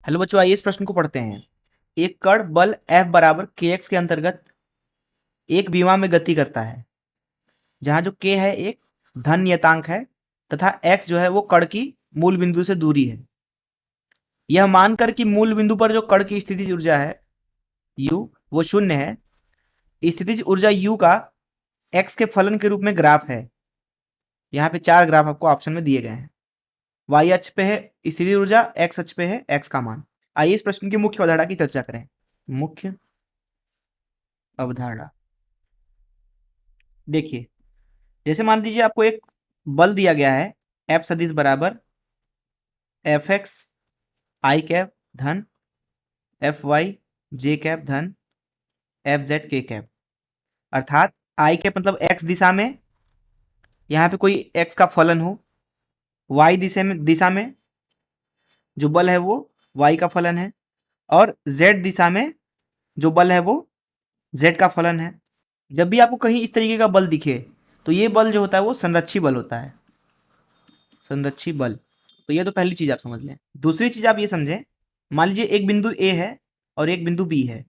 Hello बच्चों, आइए इस प्रश्न को पढ़ते हैं। एक कण बल F बराबर kx के अंतर्गत एक विमा में गति करता है, जहां जो k है एक धन नियतांक है तथा x जो है वो कण की मूल बिंदु से दूरी है। यह मानकर कि मूल बिंदु पर जो कण की स्थितिज ऊर्जा है u वो शून्य है। स्थितिज ऊर्जा u का x के फलन के रूप में ग्राफ है। यहाँ पे 4 ग्राफ आपको ऑप्शन में दिए गए हैं। y अक्ष पे है स्थितिज ऊर्जा, x अक्ष पे है x का मान। आइए इस प्रश्न की मुख्य अवधारणा की चर्चा करें। मुख्य अवधारणा देखिए, जैसे मान लीजिए आपको एक बल दिया गया है F सदिश बराबर एफ एक्स आई कैप धन एफ वाई जे कैप धन एफ जेड के कैप, अर्थात आई कैप मतलब एक्स दिशा में, यहाँ पे कोई एक्स का फलन हो, वाई दिशा में जो बल है वो वाई का फलन है, और जेड दिशा में जो बल है वो जेड का फलन है। जब भी आपको कहीं इस तरीके का बल दिखे तो ये बल जो होता है वो संरक्षी बल होता है, संरक्षी बल। तो ये तो पहली चीज आप समझ लें। दूसरी चीज आप ये समझें, मान लीजिए एक बिंदु ए है और एक बिंदु बी है।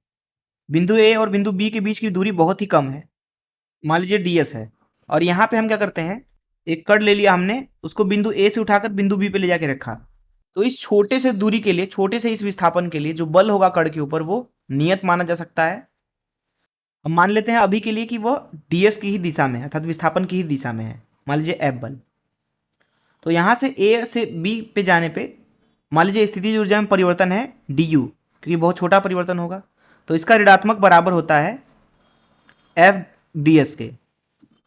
बिंदु ए और बिंदु बी के बीच की दूरी बहुत ही कम है, मान लीजिए ds है। और यहाँ पे हम क्या करते हैं, एक कण ले लिया हमने, उसको बिंदु ए से उठाकर बिंदु बी पे ले जाके रखा। तो इस छोटे से दूरी के लिए, छोटे से इस विस्थापन के लिए जो बल होगा कण के ऊपर वो नियत माना जा सकता है। हम मान लेते हैं अभी के लिए कि वह ds की ही दिशा में है, अर्थात विस्थापन की ही दिशा में है। मान लीजिए F बल। तो यहाँ से A से B पे जाने पे मान लीजिए स्थितिज ऊर्जा में परिवर्तन है du, क्योंकि बहुत छोटा परिवर्तन होगा, तो इसका ऋणात्मक बराबर होता है F ds के।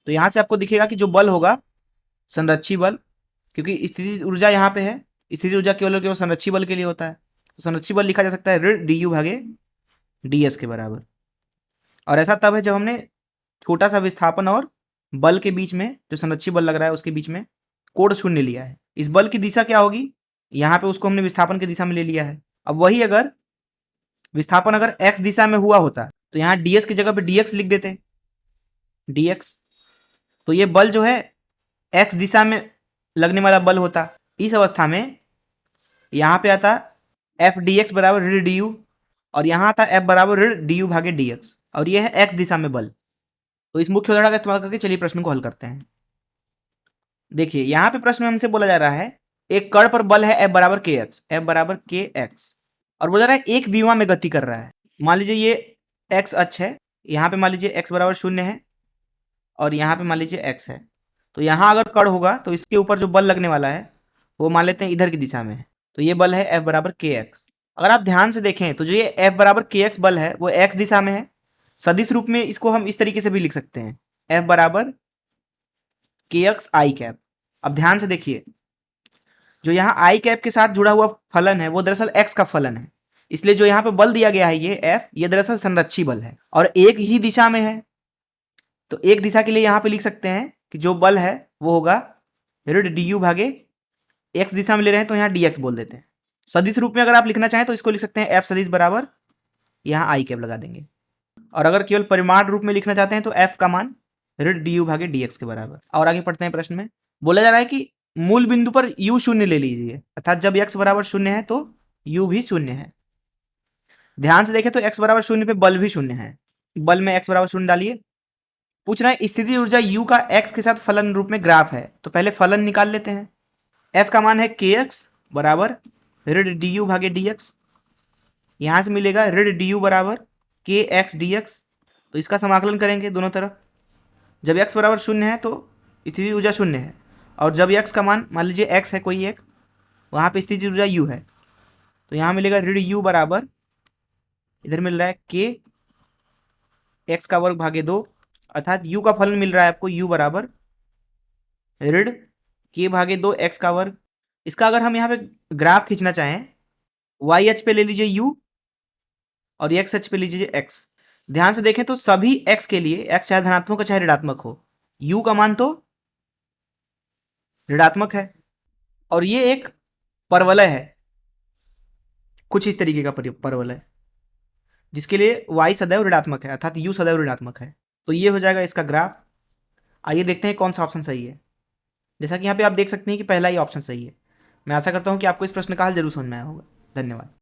तो यहाँ से आपको दिखेगा कि जो बल होगा संरक्षी बल, क्योंकि स्थितिज ऊर्जा यहाँ पे है, स्थितिज ऊर्जा केवल संरक्षी बल के लिए होता है, तो संरक्षी बल लिखा जा सकता है ऋण du भागे ds के बराबर। और ऐसा तब है जब हमने छोटा सा विस्थापन और बल के बीच में, जो संरक्षी बल लग रहा है उसके बीच में कोण शून्य लिया है। इस बल की दिशा क्या होगी, यहाँ पे उसको हमने विस्थापन की दिशा में ले लिया है। अब वही अगर विस्थापन अगर x दिशा में हुआ होता तो यहाँ ds की जगह पे dx लिख देते, dx। तो ये बल जो है x दिशा में लगने वाला बल होता। इस अवस्था में यहाँ पे आता एफ डी एक्स बराबर ऋण डी यू, और यहाँ आता एफ बराबर ऋण डी यू भागे डी एक्स, और ये है x दिशा में बल। तो इस मुख्य अवधारणा का इस्तेमाल करके चलिए प्रश्न को हल करते हैं। देखिए यहाँ पे प्रश्न में हमसे बोला जा रहा है एक कण पर बल है F बराबर के एक्स, F बराबर के एक्स, और बोला जा रहा है एक विमा में गति कर रहा है। मान लीजिए ये x अक्ष है, यहाँ पे मान लीजिए x बराबर 0 है और यहाँ पे मान लीजिए x है। तो यहाँ अगर कण होगा तो इसके ऊपर जो बल लगने वाला है वो मान लेते हैं इधर की दिशा में है, तो ये बल है F बराबर के एक्स। अगर आप ध्यान से देखें तो जो ये F बराबर के एक्स बल है वो x दिशा में है। सदिश रूप में इसको हम इस तरीके से भी लिख सकते हैं, F बराबर के एक्स आई कैप। अब ध्यान से देखिए, जो यहाँ आई कैप के साथ जुड़ा हुआ फलन है वो दरअसल x का फलन है, इसलिए जो यहाँ पे बल दिया गया है ये F, ये दरअसल संरक्षी बल है और एक ही दिशा में है। तो एक दिशा के लिए यहाँ पे लिख सकते हैं कि जो बल है वो होगा ऋण डी यू भागे x दिशा में ले रहे हैं तो यहाँ dx बोल देते हैं। सदिश रूप में अगर आप लिखना चाहें तो इसको लिख सकते हैं F सदिश बराबर, यहाँ आई कैप लगा देंगे। और अगर केवल परिमाण रूप में लिखना चाहते हैं तो F का मान ऋण डी यू भागे dx के बराबर। और आगे पढ़ते हैं प्रश्न में। बोला जा रहा है कि मूल बिंदु पर u शून्य ले लीजिए, अर्थात जब x बराबर 0 है तो u भी 0 है। ध्यान से देखें तो x बराबर 0 पे बल भी 0 है, बल में x बराबर 0 डालिए। पूछ रहा है स्थिति ऊर्जा u का x के साथ फलन रूप में ग्राफ है, तो पहले फलन निकाल लेते हैं। f का मान है kx बराबर ऋण du भागे dx, यहां से मिलेगा ऋण du बराबर kx dx। तो इसका समाकलन करेंगे दोनों तरफ। जब x बराबर 0 है तो स्थिति ऊर्जा 0 है, और जब x का मान मान लीजिए x है कोई एक, वहाँ पे स्थिति ऊर्जा u है, तो यहाँ मिलेगा ऋण u बराबर, इधर मिल रहा है k x का वर्ग भागे 2, अर्थात u का फलन मिल रहा है आपको u बराबर ऋण k भागे 2 x का वर्ग। इसका अगर हम यहाँ पे ग्राफ खींचना चाहें, y अक्ष पे ले लीजिए u और x अक्ष पे लीजिए x। ध्यान से देखें तो सभी x के लिए, x चाहे धनात्मक हो चाहे ऋणात्मक हो, u का मान तो ऋणात्मक है। और ये एक परवलय है, कुछ इस तरीके का परवलय, जिसके लिए y सदैव ऋणात्मक है, अर्थात u सदैव ऋणात्मक है। तो ये हो जाएगा इसका ग्राफ। आइए देखते हैं कौन सा ऑप्शन सही है। जैसा कि यहाँ पे आप देख सकते हैं कि पहला ही ऑप्शन सही है। मैं आशा करता हूँ कि आपको इस प्रश्न का हल जरूर समझ में आया होगा। धन्यवाद।